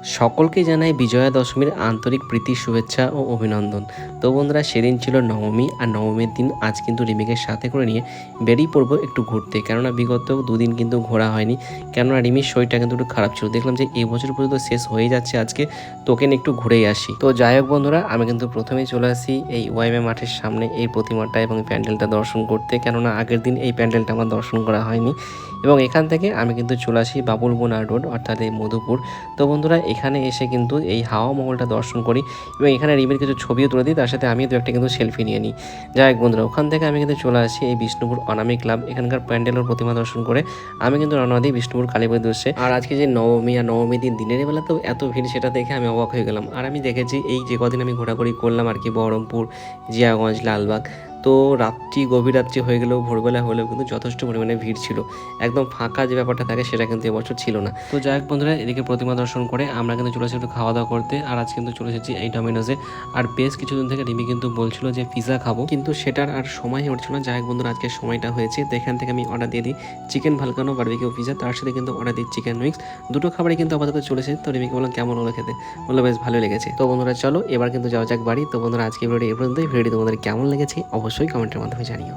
সকলকে জানাই বিজয়া দশমীর আন্তরিক প্রীতি শুভেচ্ছা ও অভিনন্দন। তো বন্ধুরা, সেদিন ছিল নবমী, আর নবমীর দিন আজ কিন্তু রিমিকে সাথে করে নিয়ে বেরিয়ে পড়বো একটু ঘুরতে। কেননা বিগত দুদিন কিন্তু ঘোরা হয়নি, কেননা রিমির শরীরটা কিন্তু একটু খারাপ ছিল। দেখলাম যে এই বছর পর্যন্ত শেষ হয়ে যাচ্ছে, আজকে তোকে নিয়ে একটু ঘুরেই আসি। তো যাই হোক বন্ধুরা, আমি কিন্তু প্রথমেই চলে আসি এই ওয়াইমে মাঠের সামনে এই প্রতিমাটা এবং প্যান্ডেলটা দর্শন করতে, কেননা আগের দিন এই প্যান্ডেলটা আমার দর্শন করা হয়নি। এবং এখান থেকে আমি কিন্তু চলে আসি বাবুলবোনা রোড, অর্থাৎ এই মধুপুর। তো বন্ধুরা, এখানে এসে কিন্তু এই হাওয়া মহলটা দর্শন করি এবং এখানে রিমির কিছু ছবিও তুলে দিই, তার সাথে আমিও দু একটা কিন্তু সেলফি নিয়ে নিই। যাই হোক বন্ধুরা, ওখান থেকে আমি কিন্তু চলে আসি এই বিষ্ণুপুর অনামী ক্লাব। এখানকার প্যান্ডেলের প্রতিমা দর্শন করে আমি কিন্তু রওনা দিই বিষ্ণুপুর কালীপুর উদ্দেশ্যে। আর আজকে যে নবমী, আর নবমী দিন দিনের বেলাতেও এত ভিড়, সেটা দেখে আমি অবাক হয়ে গেলাম। আর আমি দেখেছি এই যে কদিন আমি ঘোরাঘুরি করলাম আর কি, বহরমপুর, জিয়াগঞ্জ, লালবাগ, তো রাত্রি গভীর রাত্রি হয়ে গেলেও ভোরবেলা হলেও কিন্তু যথেষ্ট পরিমাণে ভিড় ছিল। একদম ফাঁকা যে ব্যাপারটা থাকে সেটা কিন্তু এবছর ছিল না। তো যাই হোক বন্ধুরা, এদিকে প্রতিমা দর্শন করে আমরা কিন্তু চলে এসেছি একটু খাওয়া দাওয়া করতে। আর আজ কিন্তু চলে এসেছি এই ডমিনোজে। আর বেশ কিছুদিন থেকে রিমি কিন্তু বলছিল যে পিৎজা খাবো, কিন্তু সেটার আর সময় উঠছিল না। যাই হোক বন্ধুরা, আজকে সময়টা হয়েছে, তো এখান থেকে আমি অর্ডার দিয়ে দিই চিকেন ভালকানো বারবিকিউ পিৎজা, তার সাথে কিন্তু অর্ডার দিই চিকেন উইংস। দুটো খাবারই কিন্তু আপাতত চলেছে। তো রিমিকে বললাম কেমন হলো খেতে, বললো বেশ ভালো লেগেছে। তো বন্ধুরা চলো এবার কিন্তু যাওয়া যাক বাড়ি। তো বন্ধুরা, আজকে ভিডিওটি এই পর্যন্তই। ভিডিওটি তোমাদের কেমন লেগেছে অবশ্যই কমেন্টের মাধ্যমে জানিও।